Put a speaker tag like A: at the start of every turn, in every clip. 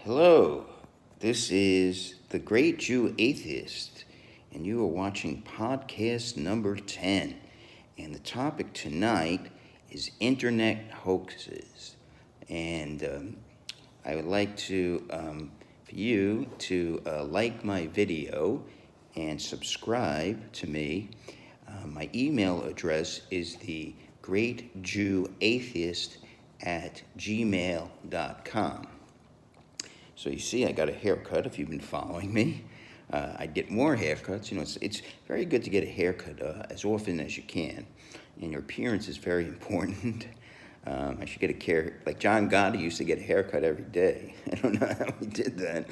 A: Hello, this is the Great Jew Atheist, and you are watching podcast number 10. And the topic tonight is internet hoaxes. And I would like for you to like my video and subscribe to me. My email address is the Great Jew Atheist at gmail.com. So you see, I got a haircut if you've been following me. I get more haircuts. It's very good to get a haircut as often as you can. And your appearance is very important. I should get a care, like John Gotti used to get a haircut every day. I don't know how he did that.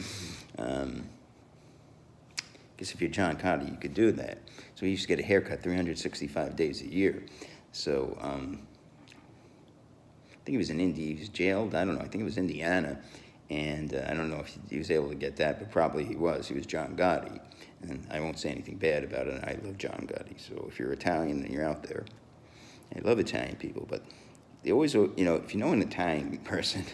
A: Guess if you're John Gotti, you could do that. So he used to get a haircut 365 days a year. So I think he was in India. He was jailed. I don't know. I think it was Indiana. And I don't know if he was able to get that, but probably he was. He was John Gotti. And I won't say anything bad about it. I love John Gotti. So if you're Italian and you're out there, I love Italian people. But they always, if you know an Italian person,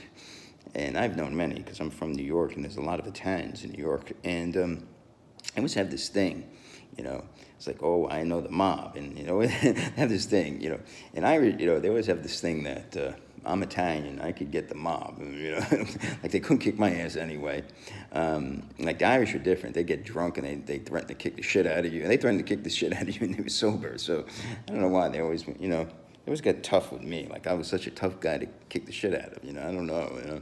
A: and I've known many because I'm from New York, and there's a lot of Italians in New York. And I always have this thing, it's like, oh, I know the mob. And, I have this thing, And they always have this thing that... I'm Italian, I could get the mob, like they couldn't kick my ass anyway. Like the Irish are different. They get drunk and they threaten to kick the shit out of you. And they threatened to kick the shit out of you when they were sober. So I don't know why they always, they always got tough with me. Like I was such a tough guy to kick the shit out of, I don't know,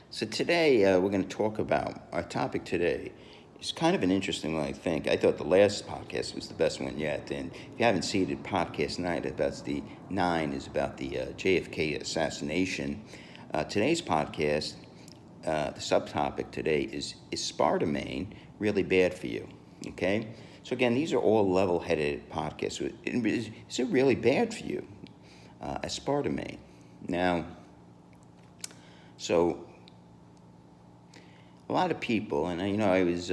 A: So today we're going to talk about, our topic today it's kind of an interesting one, I think. I thought the last podcast was the best one yet. And if you haven't seen it, podcast 9 is about the JFK assassination. Today's podcast, the subtopic today is Aspartame really bad for you? Okay? So again, these are all level-headed podcasts. Is it really bad for you? Aspartame. Now, so... a lot of people, and I was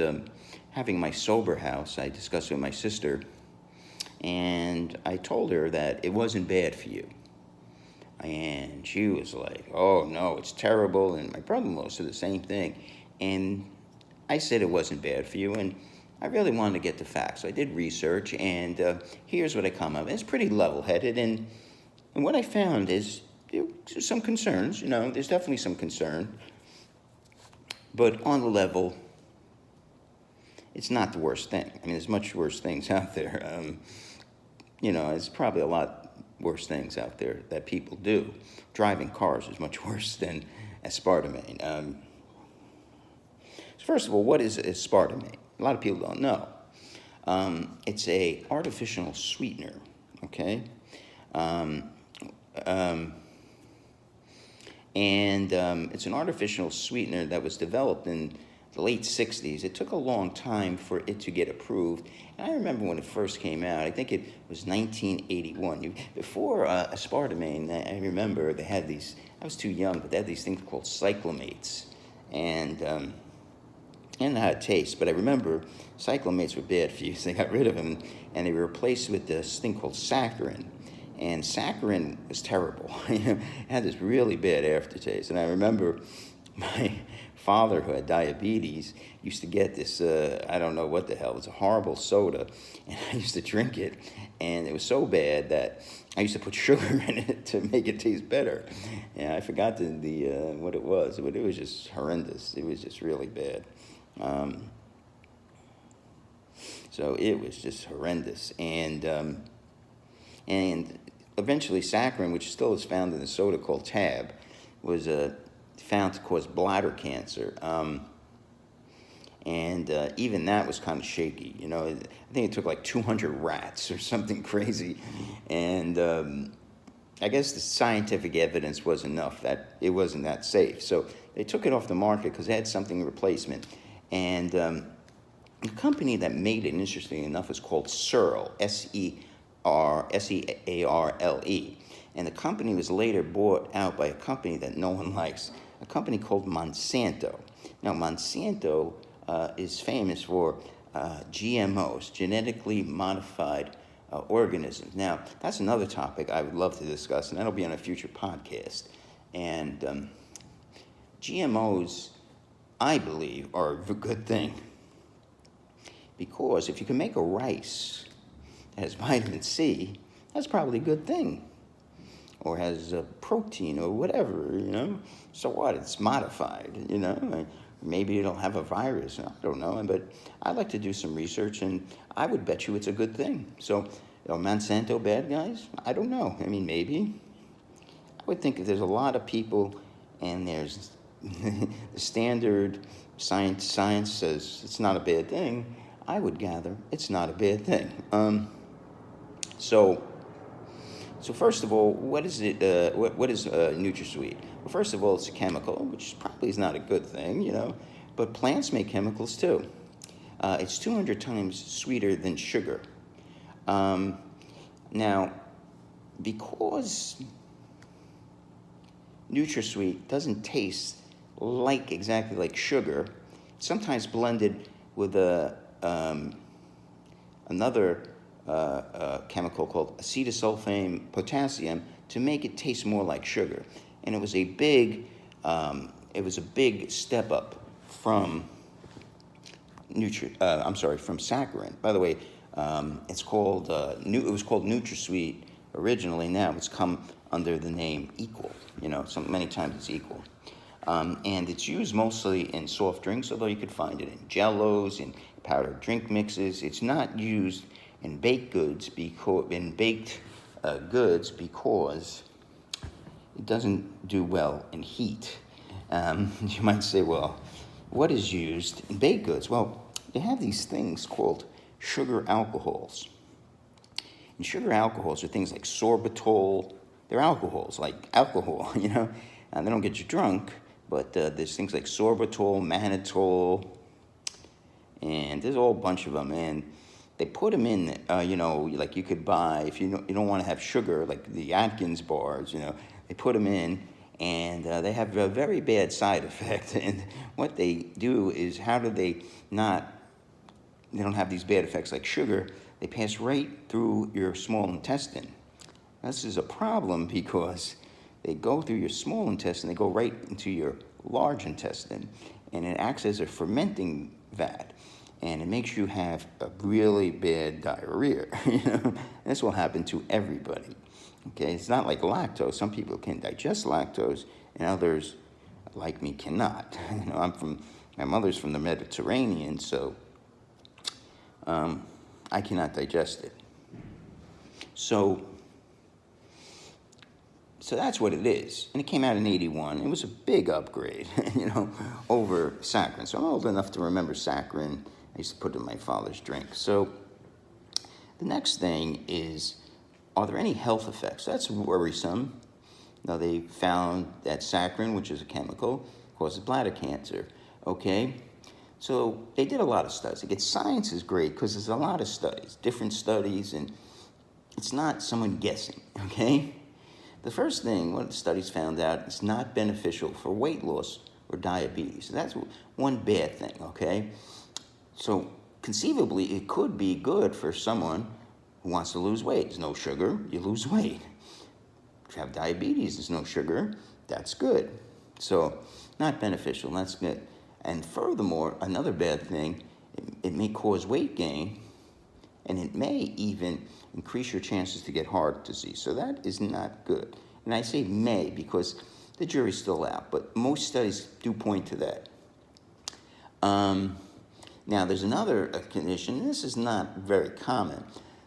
A: having my sober house. I discussed it with my sister, and I told her that it wasn't bad for you. And she was like, oh, no, it's terrible. And my brother-in-law said the same thing. And I said it wasn't bad for you, and I really wanted to get the facts. So I did research, and here's what I come up with. It's pretty level-headed, and what I found is there's some concerns. There's definitely some concern. But on the level, it's not the worst thing. I mean, there's much worse things out there. There's probably a lot worse things out there that people do. Driving cars is much worse than aspartame. So first of all, what is aspartame? A lot of people don't know. It's a artificial sweetener, okay? And it's an artificial sweetener that was developed in the late 60s. It took a long time for it to get approved. And I remember when it first came out, I think it was 1981. Before aspartame, I remember they had these, I was too young, but they had these things called cyclamates. And I didn't know how it tastes, but I remember cyclamates were bad for you, so they got rid of them, and they were replaced with this thing called saccharin. And saccharin was terrible. It had this really bad aftertaste. And I remember my father, who had diabetes, used to get this, I don't know what the hell, it was a horrible soda. And I used to drink it, and it was so bad that I used to put sugar in it to make it taste better. And I forgot the what it was, but it was just horrendous. It was just really bad. So it was just horrendous. And eventually saccharin, which still is found in a soda called Tab, was found to cause bladder cancer. And even that was kind of shaky. I think it took like 200 rats or something crazy. And I guess the scientific evidence was enough that it wasn't that safe. So they took it off the market because they had something in replacement. And the company that made it, interestingly enough, is called Searle, Searle. And the company was later bought out by a company that no one likes, a company called Monsanto. Now, Monsanto is famous for GMOs, genetically modified organisms. Now, that's another topic I would love to discuss, and that'll be on a future podcast. And GMOs, I believe, are a good thing. Because if you can make a rice that has vitamin C, that's probably a good thing. Or has protein or whatever. So what? It's modified. Maybe it'll have a virus. I don't know. But I'd like to do some research, and I would bet you it's a good thing. So are Monsanto bad guys? I don't know. I mean, maybe. I would think if there's a lot of people, and there's the standard science says it's not a bad thing, I would gather it's not a bad thing. So first of all, what is it? What is NutraSweet? Well, first of all, it's a chemical, which probably is not a good thing, but plants make chemicals too. It's 200 times sweeter than sugar. Now, because NutraSweet doesn't taste exactly like sugar, sometimes blended with another chemical called acetylsulfame potassium to make it taste more like sugar. And it was a big step up from from saccharin. By the way, it was called NutraSweet originally. Now it's come under the name Equal. Many times it's Equal. And it's used mostly in soft drinks, although you could find it in jellos, in powdered drink mixes. It's not used in baked goods because it doesn't do well in heat. You might say, well, what is used in baked goods? Well, they have these things called sugar alcohols. And sugar alcohols are things like sorbitol. They're alcohols, like alcohol, and they don't get you drunk, but there's things like sorbitol, mannitol, and there's a whole bunch of them, and they put them in, like you could buy, if you don't want to have sugar, like the Atkins bars, they put them in, and they have a very bad side effect. And what they do is, they don't have these bad effects like sugar, they pass right through your small intestine. This is a problem because they go through your small intestine, they go right into your large intestine, and it acts as a fermenting vat, and it makes you have a really bad diarrhea. This will happen to everybody. Okay, it's not like lactose. Some people can digest lactose, and others, like me, cannot. My mother's from the Mediterranean, so I cannot digest it. So that's what it is. And it came out in 81. It was a big upgrade, over saccharin. So I'm old enough to remember saccharin. I used to put it in my father's drink. So the next thing is, are there any health effects? That's worrisome. Now, they found that saccharin, which is a chemical, causes bladder cancer. Okay? So they did a lot of studies. Science is great because there's a lot of studies, different studies, and it's not someone guessing. Okay? The first thing, what the studies found out, it's not beneficial for weight loss or diabetes. So that's one bad thing, okay? So conceivably, it could be good for someone who wants to lose weight. There's no sugar, you lose weight. If you have diabetes, there's no sugar, that's good. So not beneficial, that's good. And furthermore, another bad thing, it may cause weight gain, and it may even increase your chances to get heart disease. So that is not good. And I say may because the jury's still out, but most studies do point to that. Now, there's another condition, and this is not very common.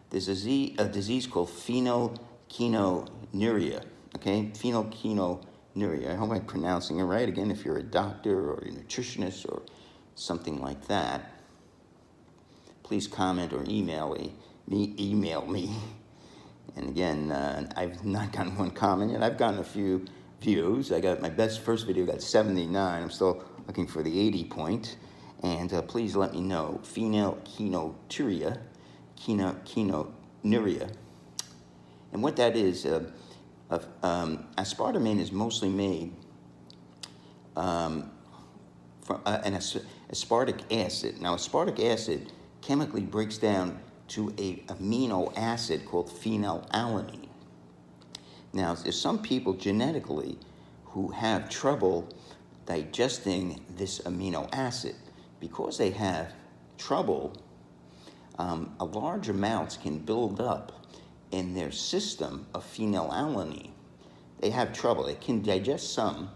A: There's a disease called phenylketonuria, okay? Phenylketonuria. I hope I'm pronouncing it right. Again, if you're a doctor or a nutritionist or something like that, please comment or email me. And again, I've not gotten one comment yet. I've gotten a few views. I got my first video got 79. I'm still looking for the 80 point. And please let me know. Phenylketonuria. And what that is, aspartame is mostly made from an aspartic acid. Now, aspartic acid chemically breaks down to an amino acid called phenylalanine. Now, there's some people genetically who have trouble digesting this amino acid. Because they have trouble, a large amounts can build up in their system of phenylalanine. They have trouble. They can digest some,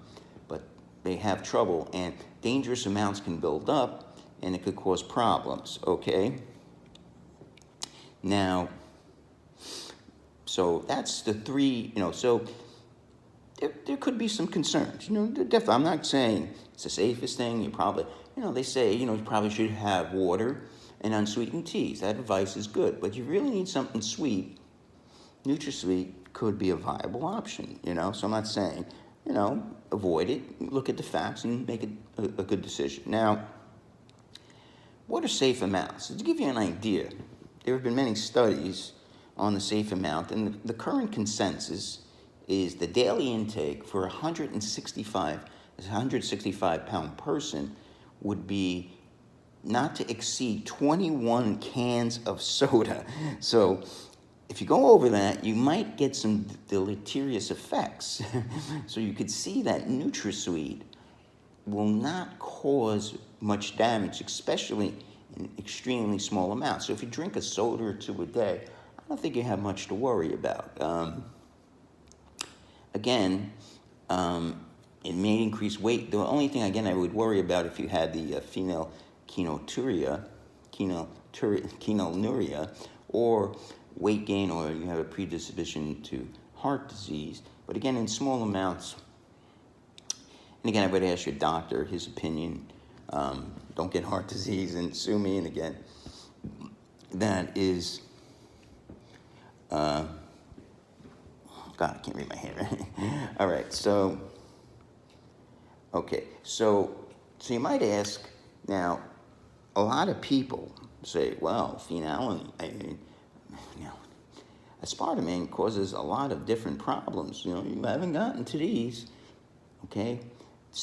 A: but they have trouble, and dangerous amounts can build up, and it could cause problems, okay? Now, so that's the three, so there could be some concerns. Definitely, I'm not saying it's the safest thing. You probably, they say, you probably should have water and unsweetened teas. That advice is good, but you really need something sweet. NutraSweet could be a viable option, so I'm not saying, avoid it, look at the facts, and make a good decision. Now, what are safe amounts? To give you an idea, there have been many studies on the safe amount, and the current consensus is the daily intake for a 165-pound person would be not to exceed 21 cans of soda. So if you go over that, you might get some deleterious effects. So you could see that NutraSweet will not cause much damage, especially in extremely small amounts. So if you drink a soda or two a day, I don't think you have much to worry about. Again, it may increase weight. The only thing, again, I would worry about if you had the phenylketonuria, or weight gain, or you have a predisposition to heart disease. But again, in small amounts. And again, I would ask your doctor his opinion. Don't get heart disease and sue me. And again, that is... God, I can't read my handwriting. All right, so you might ask, now, a lot of people say, well, phenylalanine, aspartame causes a lot of different problems. You haven't gotten to these, okay?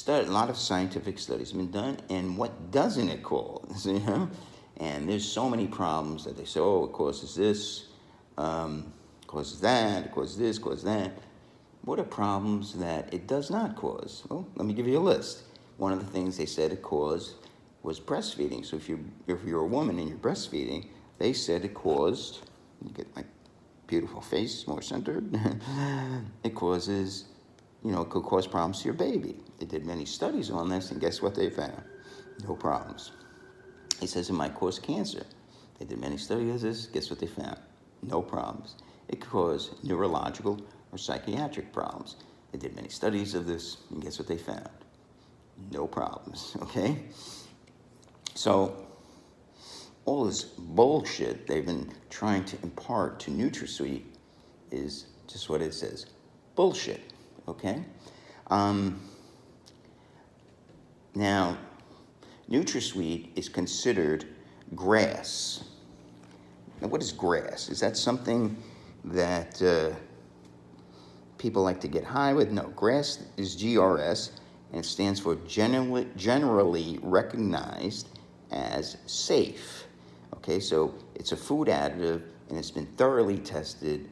A: A lot of scientific studies have been done, and what doesn't it cause, And there's so many problems that they say, oh, it causes this, causes that, it causes this, causes that. What are problems that it does not cause? Well, let me give you a list. One of the things they said it caused was breastfeeding. So if you're a woman and you're breastfeeding, they said it caused, you get my beautiful face more centered, it causes, it could cause problems to your baby. They did many studies on this, and guess what they found? No problems. It says it might cause cancer. They did many studies of this, guess what they found? No problems. It could cause neurological or psychiatric problems. They did many studies of this, and guess what they found? No problems, okay? So, all this bullshit they've been trying to impart to NutraSweet is just what it says, bullshit, okay? Now, NutraSweet is considered grass. Now, what is grass? Is that something that people like to get high with? No, grass is GRS, and it stands for generally recognized as safe. Okay, so it's a food additive, and it's been thoroughly tested,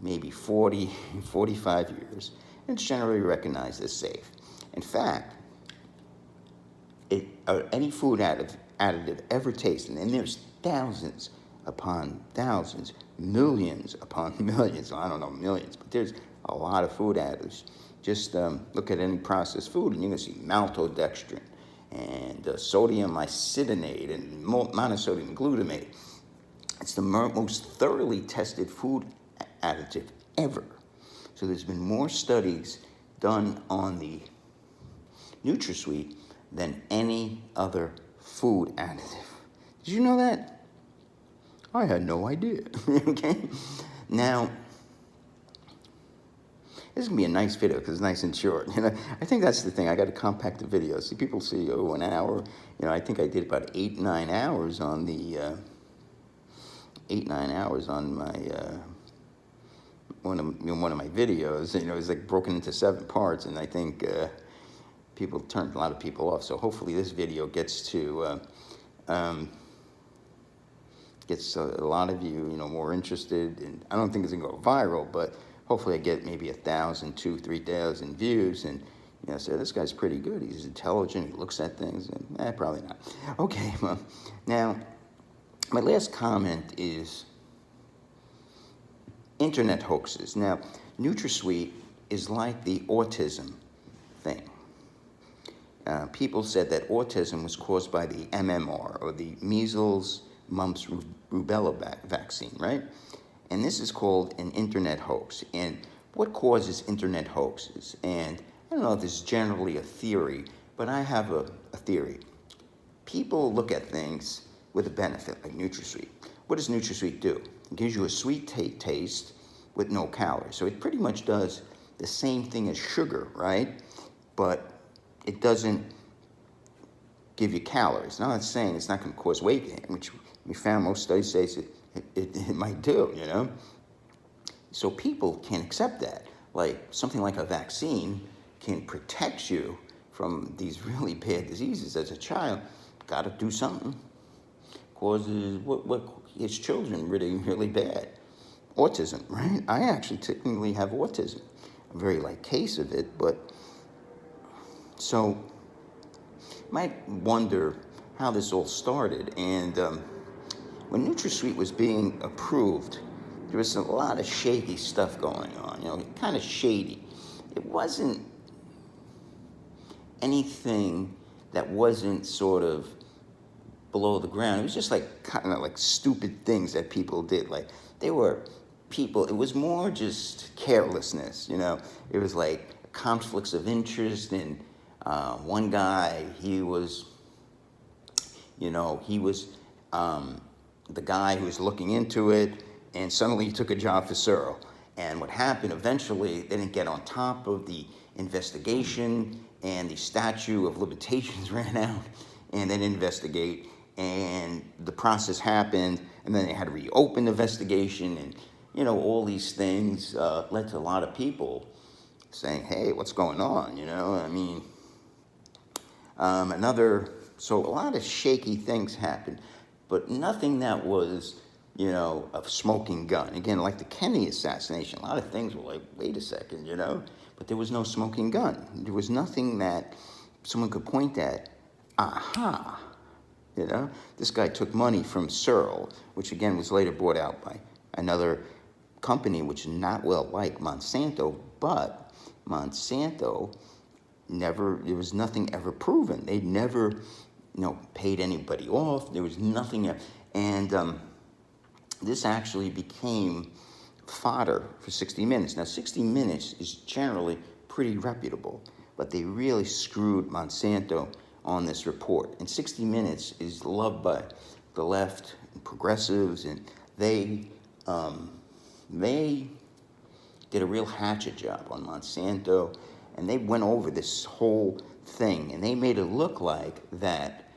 A: maybe 45 years, and it's generally recognized as safe. In fact, any food additive ever tasted, and there's thousands upon thousands, millions upon millions, I don't know, millions, but there's a lot of food additives. Just look at any processed food, and you're going to see maltodextrin, and sodium isocyanate, and monosodium glutamate. It's the most thoroughly tested food additive ever. So there's been more studies done on the NutraSweet than any other food additive. Did you know that? I had no idea. Okay? Now, this is going to be a nice video because it's nice and short. I think that's the thing. I got to compact the video. See, people see, an hour. I think I did about 8-9 hours on the 8-9 hours on my one of my videos. It's like broken into 7 parts, and I think people turned a lot of people off. So hopefully this video gets to gets a lot of you more interested. And I don't think it's gonna go viral, but hopefully I get maybe 1,000, 2,000, 3,000 views, and So this guy's pretty good. He's intelligent. He looks at things. Probably not. Okay, well, now, my last comment is internet hoaxes. Now, NutraSweet is like the autism thing. People said that autism was caused by the MMR, or the measles, mumps, rubella vaccine, right? And this is called an internet hoax. And what causes internet hoaxes? And I don't know if this is generally a theory, but I have a theory. People look at things with a benefit, like NutraSweet. What does NutraSweet do? It gives you a sweet taste with no calories. So it pretty much does the same thing as sugar, right? But it doesn't give you calories. Now, I'm not saying it's not going to cause weight gain, which we found most studies say it might do, So people can accept that. Like something like a vaccine can protect you from these really bad diseases as a child. Got to do something. Causes what his children really, really bad. Autism, right? I actually technically have autism. A very light case of it, but so you might wonder how this all started. And when NutraSweet was being approved, there was a lot of shaky stuff going on, kind of shady. It wasn't anything that wasn't sort of below the ground. It was just like kind of like stupid things that people did. Like they were people, it was more just carelessness, It was like conflicts of interest. And one guy, he was the guy who was looking into it, and suddenly he took a job for Searle. And what happened, eventually, they didn't get on top of the investigation, and the statute of limitations ran out, and they didn't investigate, and the process happened, and then they had to reopen the investigation, and, all these things led to a lot of people saying, hey, what's going on, So a lot of shaky things happened, but nothing that was, a smoking gun. Again, like the Kennedy assassination, a lot of things were like, wait a second, but there was no smoking gun. There was nothing that someone could point at. Aha, this guy took money from Searle, which again was later bought out by another company, which is not well like Monsanto, but Monsanto there was nothing ever proven. They never, paid anybody off. There was nothing. And this actually became fodder for 60 Minutes. Now, 60 Minutes is generally pretty reputable, but they really screwed Monsanto on this report. And 60 Minutes is loved by the left and progressives, and they did a real hatchet job on Monsanto. And they went over this whole thing, and they made it look like that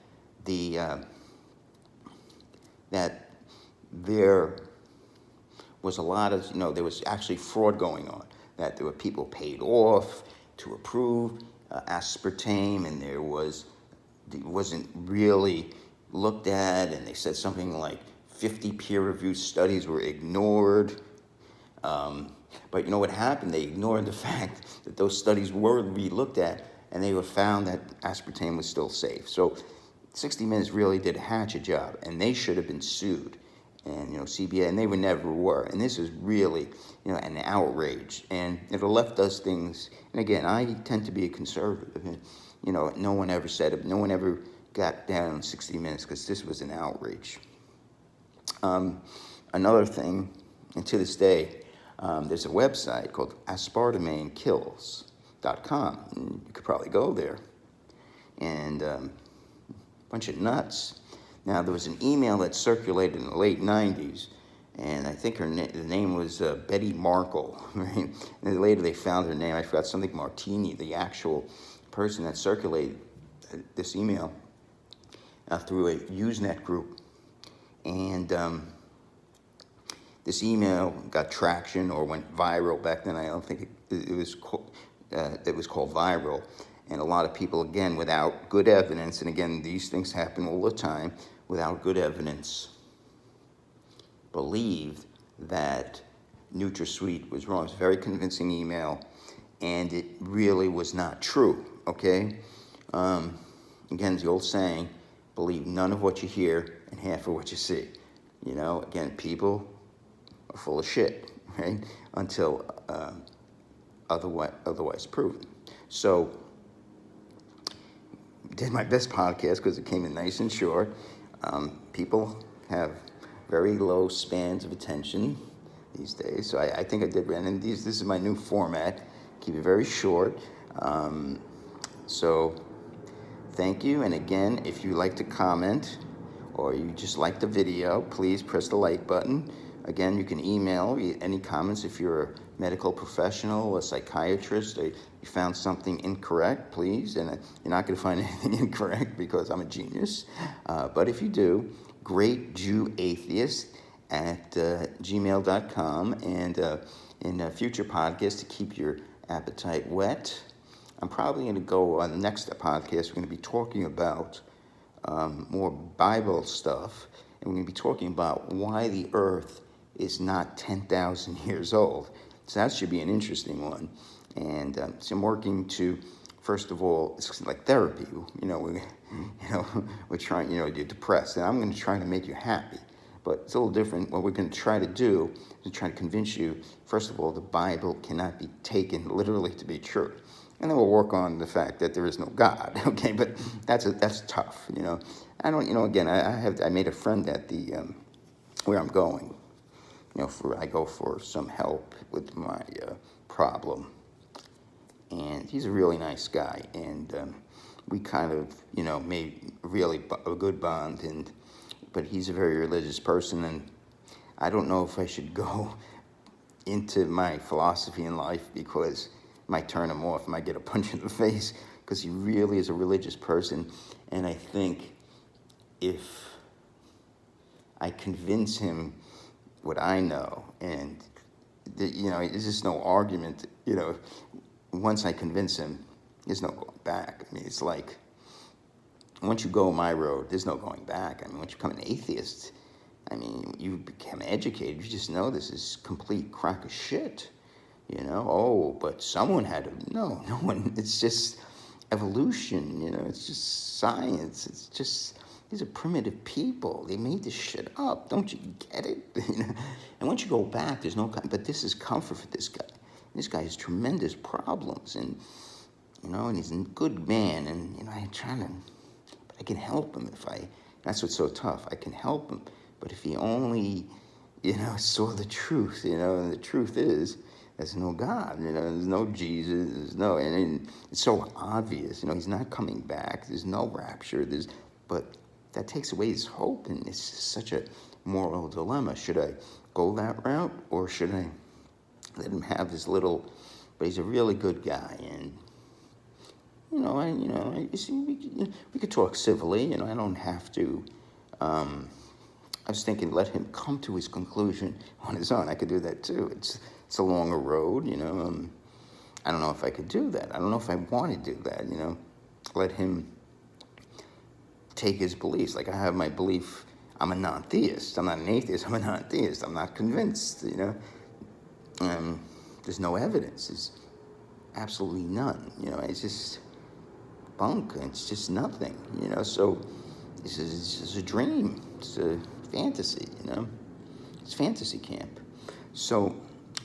A: that there was a lot of, there was actually fraud going on, that there were people paid off to approve aspartame, and it wasn't really looked at, and they said something like 50 peer-reviewed studies were ignored. But what happened? They ignored the fact that those studies were re-looked at, and they were found that aspartame was still safe. So 60 Minutes really did a hatchet job, and they should have been sued. And, CBA, and they never were. And this is really, an outrage. And the left does things, and again, I tend to be a conservative. And, no one ever said it. No one ever got down on 60 Minutes because this was an outrage. Another thing, and to this day, there's a website called AspartameKills.com. And you could probably go there. And a bunch of nuts. Now, there was an email that circulated in the late 90s, and I think the name was Betty Markle. Right? And then later they found her name. I forgot, something Martini, the actual person that circulated this email through a Usenet group. And this email got traction or went viral. Back then, I don't think it was called viral. And a lot of people, again, without good evidence, and again, these things happen all the time, without good evidence, believed that NutraSweet was wrong. It's a very convincing email. and it really was not true, okay? Again, the old saying, believe none of what you hear and half of what you see. Again, people are full of shit, right? Until otherwise proven. So, did my best podcast because it came in nice and short. People have very low spans of attention these days, so I think I did. And this is my new format. Keep it very short. So, thank you. And again, if you like to comment or you just like the video, please press the like button. Again, you can email any comments if you're a medical professional, a psychiatrist, or you found something incorrect, please. And you're not going to find anything incorrect because I'm a genius. But if you do, greatjewatheist at gmail.com. And in future podcasts, to keep your appetite wet, I'm probably going to go on the next podcast. We're going to be talking about more Bible stuff. And we're going to be talking about why the earth is not 10,000 years old. So that should be an interesting one. And so I'm working to, first of all, it's like therapy. We're trying, you're depressed, and I'm going to try to make you happy. But it's a little different. What we're going to try to do is try to convince you, first of all, the Bible cannot be taken literally to be true. And then we'll work on the fact that there is no God, okay? But that's tough, I don't, again, I made a friend at the, where I'm going, I go for some help with my problem. And he's a really nice guy, and we kind of, made really a good bond, but he's a very religious person, and I don't know if I should go into my philosophy in life because it might turn him off, I might get a punch in the face, because he really is a religious person, and I think if I convince him what I know, and there's just no argument, once I convince him, there's no going back. I mean, it's like, once you go my road, there's no going back. I mean, once you become an atheist, you become educated, you just know this is complete crock of shit, but someone had to, no one, it's just evolution, it's just science, it's just, these are primitive people. They made this shit up. Don't you get it? And once you go back, there's no... But this is comfort for this guy. This guy has tremendous problems, and and he's a good man. And I try to, but I can help him if I. That's what's so tough. I can help him, but if he only, saw the truth, and the truth is, there's no God. There's no Jesus. There's no, and it's so obvious. He's not coming back. There's no rapture. But that takes away his hope, and it's such a moral dilemma. Should I go that route, or should I let him have his little? But he's a really good guy, and we could talk civilly. I don't have to. I was thinking, let him come to his conclusion on his own. I could do that too. It's a longer road, I don't know if I could do that. I don't know if I want to do that. Let him take his beliefs. Like I have my belief, I'm a non-theist. I'm not an atheist, I'm a non-theist. I'm not convinced, there's no evidence. There's absolutely none, it's just bunk. It's just nothing, so this is a dream. It's a fantasy, it's fantasy camp. So,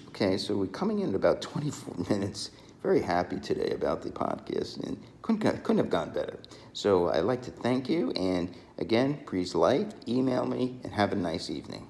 A: okay, so we're coming in at about 24 minutes. Very happy today about the podcast, and couldn't have gone better. So I'd like to thank you, and again, please like, email me, and have a nice evening.